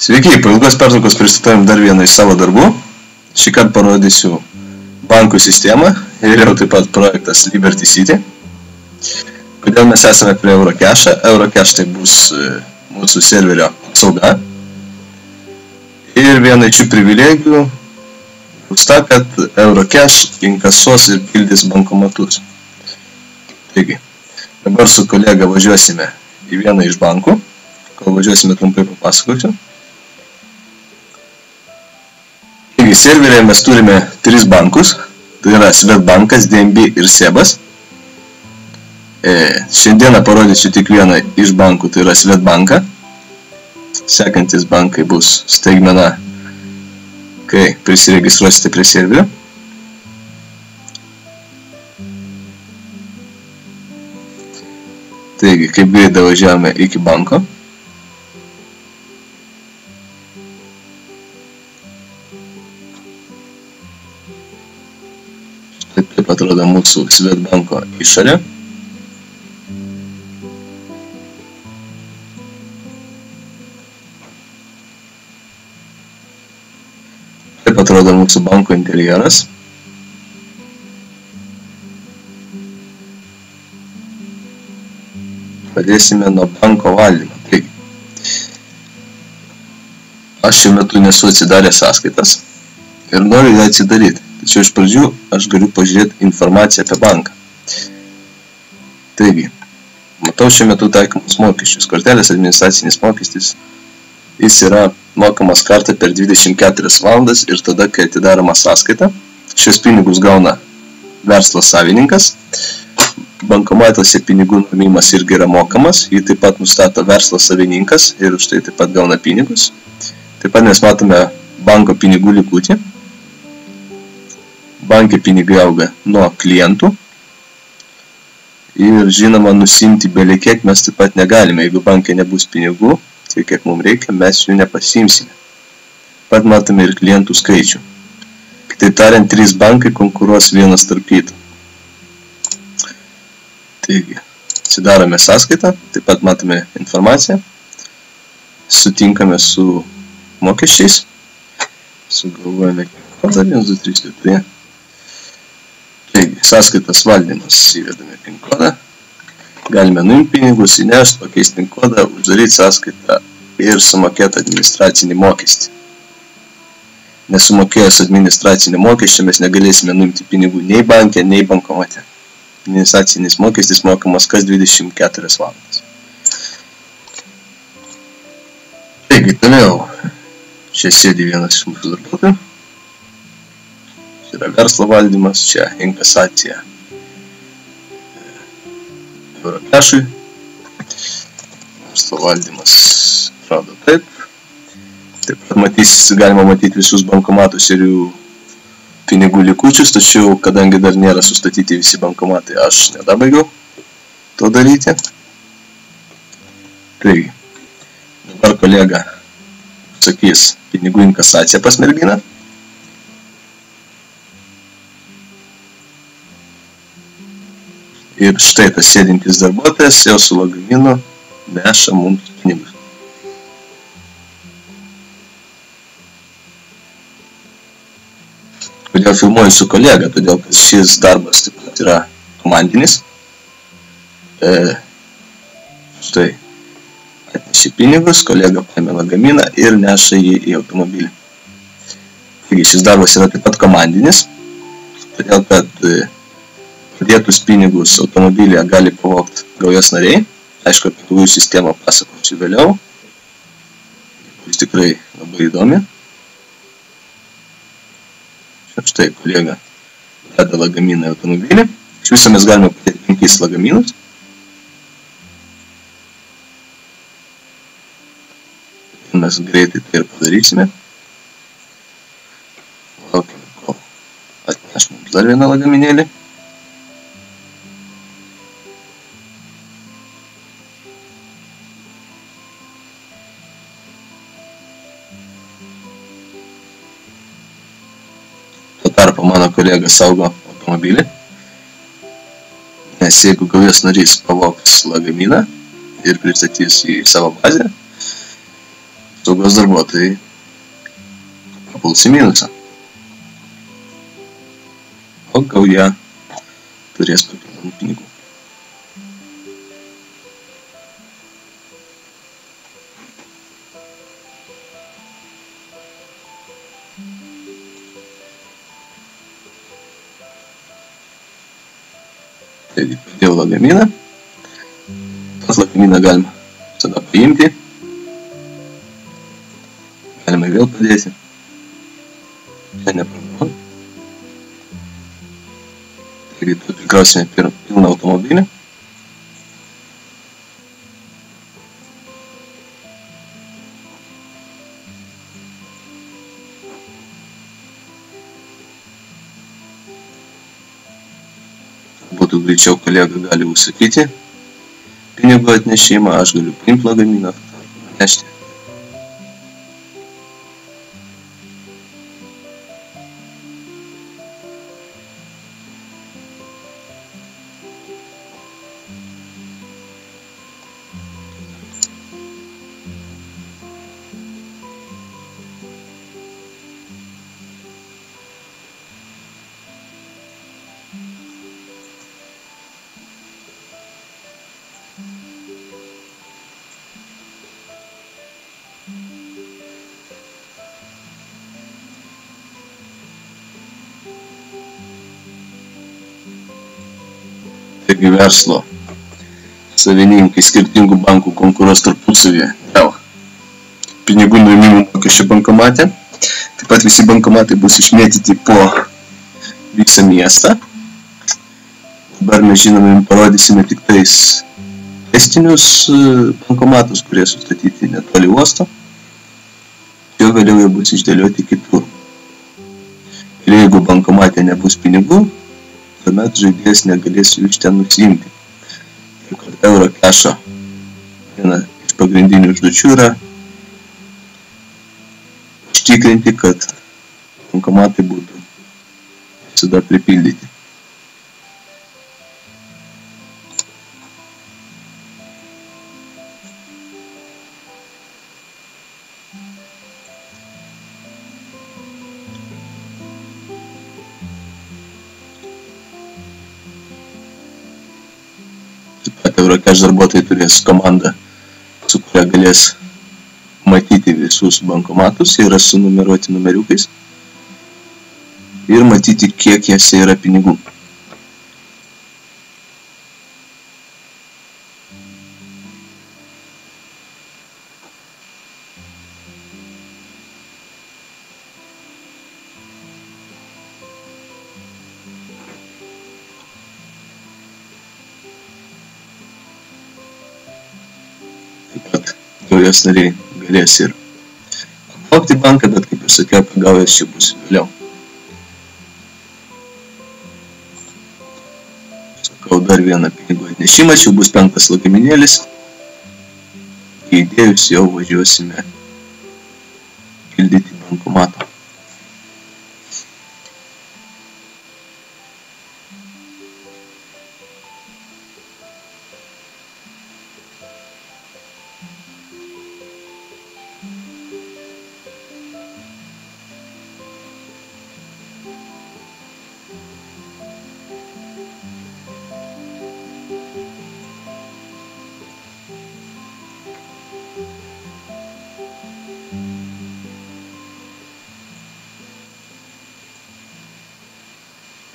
Sveiki, po ilgos pertraukos pristatom dar vieną iš savo darbų. Šį kartą parodysiu bankų sistemą ir jau taip pat projektas Liberty City. Kodėl mes esame prie Eurocache? Eurocache tai bus mūsų serverio apsauga. Ir viena iš šių privilegijų bus ta, kad Eurocache inkasuos ir pildys bankomatus. Taigi, dabar su kolega važiuosime į vieną iš bankų. Kol važiuosime, trumpai papasakosiu. Taigi, serverėje mes turime 3 bankus. Tai yra Swedbankas, DNB ir SEBas. Šiandieną parodysiu tik vieną iš bankų, tai yra Swedbanką. Sekantis bankai bus staigmena, kai prisiregistruosite prie serverio. Taigi, kaip greitai važiavome iki banko. Taip atrodo mūsų Swedbanko išorė. Taip atrodo mūsų banko interjeras. Pradėsime nuo banko valdymo. Taigi, aš šiuo metu nesu atsidaręs sąskaitas ir noriu ją atsidaryti. Tačiau iš pradžių aš galiu pažiūrėti informaciją apie banką. Taigi, matau šiuo metu taikomus mokesčius. Kortelės administracinis mokestis. Jis yra mokamas kartą per 24 valandas ir tada, kai atidaroma sąskaita. Šios pinigus gauna verslo savininkas. Bankomatuose pinigų nuėmimas irgi yra mokamas. Jį taip pat nustato verslo savininkas ir už tai taip pat gauna pinigus. Taip pat mes matome banko pinigų likutį. Banke pinigai auga nuo klientų. Ir žinoma, nusimti belekiek mes taip pat negalime. Jeigu banke nebus pinigų, tai kiek mums reikia, mes jų nepasiimsime. Pat matome ir klientų skaičių. Kitaip tariant, 3 bankai konkuruos vienas tarp kitų. Taigi, atsidarome sąskaitą, taip pat matome informaciją. Sutinkame su mokesčiais. Sugalvojame kodą 1, 2, 3, 4. Taigi, sąskaitos valdymas, įvedame PIN kodą. Galime nuimti pinigus, įnešti, pakeisti PIN kodą, uždaryti sąskaitą ir sumokėti administracinį mokestį. Nesumokėjus administracinį mokestį mes negalėsime nuimti pinigų nei banke, nei bankomate. Administracinis mokestis mokamas kas 24 valandas. Taigi, toliau. Čia sėdi vienas iš mūsų darbuotojų. Čia yra verslo valdymas, čia inkasacija Eurocache. Verslo valdymas atrodo taip. Taip pat galima matyti visus bankomatus ir jų pinigų likučius, tačiau kadangi dar nėra sustatyti visi bankomatai, aš nedabaigiau to daryti. Taigi, dabar kolega sakys pinigų inkasaciją pas merginą. Ir štai tas sėdintis darbuotojas jau su lagaminu neša mums pinigus. Kodėl filmuoju su kolega? Todėl, kad šis darbas taip pat yra komandinis. Štai, atneši pinigus, kolega paėmė lagaminą ir neša jį į automobilį. Taigi, šis darbas yra taip pat komandinis, todėl, kad padėtus pinigus automobilyje gali pavogti gaujos nariai. Aišku, apie gaujų sistemą pasakosiu vėliau. Bus tikrai labai įdomi. Štai kolega deda lagaminą į automobilį. Iš viso mes galime padėti 5 lagaminus. Mes greitai tai ir padarysime. Laukime, kol atneš mums dar vieną lagaminėlį. Tarpo mano kolega saugo automobilį, nes jeigu gaujos narys pavogs lagaminą ir pristatys į savo bazę, saugos darbuotojai papuls į minusą. O gauja turės papildomų pinigų. Taigi, padėjau lagaminą. Pas lagaminą galima tada paimti. Galima vėl padėti. Čia ne problema. Taigi, tu prikrausime pilną automobilį. Būtų greičiau, kolega gali užsakyti pinigų atnešimą, aš galiu paimti lagaminą, atnešti. Taigi verslo savininkai skirtingų bankų konkuruos tarpusavyje dėl pinigų nuėmimo mokesčio bankomate. Taip pat visi bankomatai bus išmėtyti po visą miestą. Dabar mes žinome, parodysime tik tais testinius bankomatus, kurie sustatyti netoli uosto. Jo vėliau jie bus išdėlioti kitur. Ir jeigu bankomate nebus pinigų, tuomet žaidėjas negalės jų iš ten nusiimti. Ir kad Eurocash'o viena iš pagrindinių užduočių yra užtikrinti, kad bankomatai būtų visada pripildyti. Eurocash darbuotojai turės komandą, su kuria galės matyti visus bankomatus, jie yra sunumeruoti numeriukais ir matyti, kiek jose yra pinigų. Taip pat gaujos nariai galės ir apvogti banką, bet kaip ir sakiau, apie gaujas čia bus vėliau. Sakau dar vieną pinigų atnešimą, čia bus 5 lagaminėlis. Įdėjus jau važiuosime pildyti bankomatą.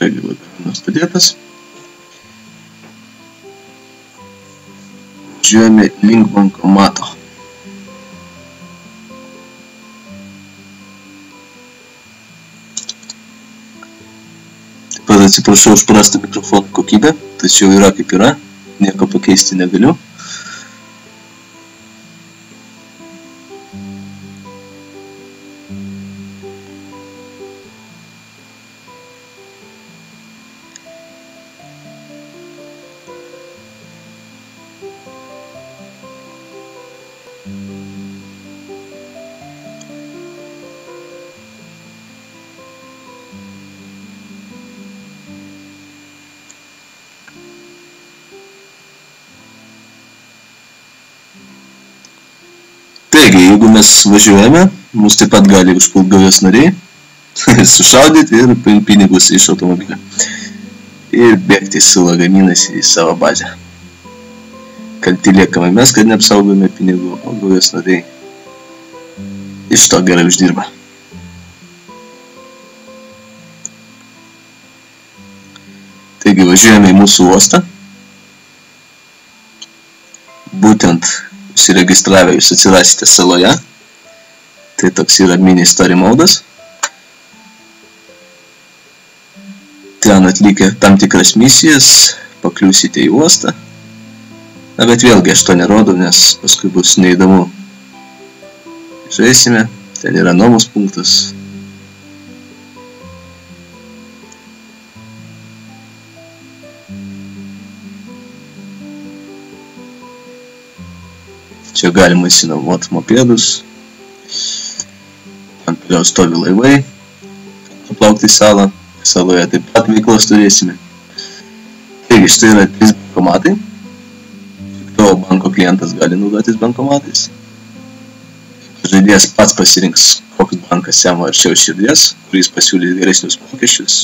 Taigi lagaminas padėtas. Važiuojame link bankomato. Taip pat atsiprašau už prastą mikrofono kokybę, tačiau yra kaip yra, nieko pakeisti negaliu. Taigi jeigu mes važiuojame, mus taip pat gali užpult gaujos nariai, sušaudyti ir paimti pinigus iš automobilio. Ir bėgti su lagaminais į savo bazę. Kalti liekame mes, kad neapsaugome pinigų, o gaujos nariai iš to gerai uždirba. Taigi važiuojame į mūsų uostą. Būtent užsiregistravę jūs atsirasite saloje. Tai toks yra mini story modas. Ten atlikę tam tikras misijas, pakliūsite į uostą. Na, bet vėlgi aš to nerodau, nes paskui bus neįdomu. Žaisime, ten yra nuomos punktas. Čia galima įsinuomoti mopedus. Ten toliau stovi laivai, paplaukti į salą. Saloje taip pat veiklos turėsime. Taigi, štai yra 3 bankomatai. Tik tavo banko klientas gali naudotis bankomatais. Žaidėjas pats pasirinks, koks bankas jam arčiau širdies, kuris pasiūlys geresnius mokesčius.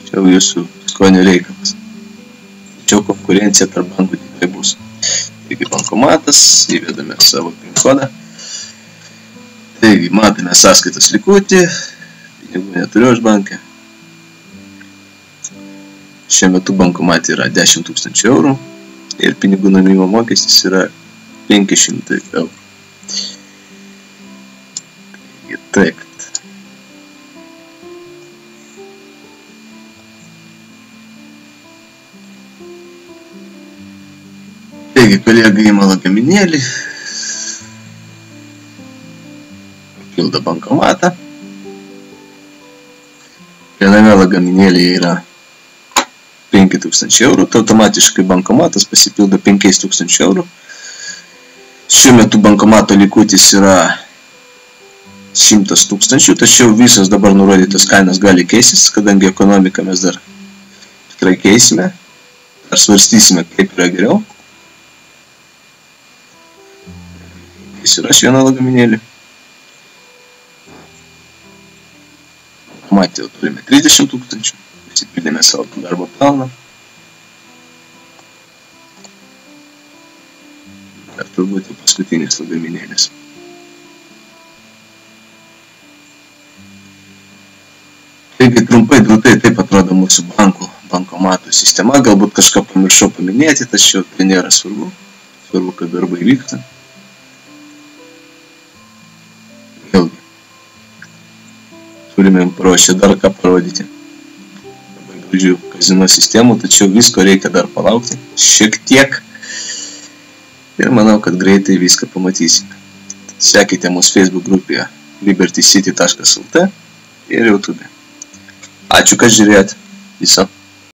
Čia jūsų skonio reikalas. Čia konkurencija tarp bankų tikrai bus. Taigi bankomatas, įvedame savo PIN kodą. Taigi, matome sąskaitos likutį, pinigų neturiu aš banke. Šiuo metu bankomate yra 10 000 eurų ir pinigų nuėmimo mokestis yra 500 eurų. Taigi, taip. Taigi, kolega ima lagaminėlį. Pildo bankomatą. Viename lagaminėlyje yra 5000 eurų, tai automatiškai bankomatas pasipildo 5000 eurų. Šiuo metu bankomato likutis yra 100 000, tačiau visos dabar nurodytos kainos gali keistis, kadangi ekonomiką mes dar tikrai keisime, dar svarstysime, kaip yra geriau. Įsiraš vieną lagaminėlį. Matė, jau turime 30 000, įsipildėme savo darbo pelną. Ir turbūt jau paskutinis lagaminėlis. Taigi trumpai drūtai taip atrodo mūsų bankomatų sistema. Galbūt kažką pamiršau paminėti, tačiau tai nėra svarbu. Svarbu, kad darbai vyksta. Vėlgi. Turime paruošę dar ką parodyti. Labai gražių kazino sistemų, tačiau visko reikia dar palaukti. Šiek tiek. Ir manau, kad greitai viską pamatysime. Sekite mūsų Facebook grupėje libertycity.lt ir YouTube. Ačiū, kad žiūrėjote. Viso.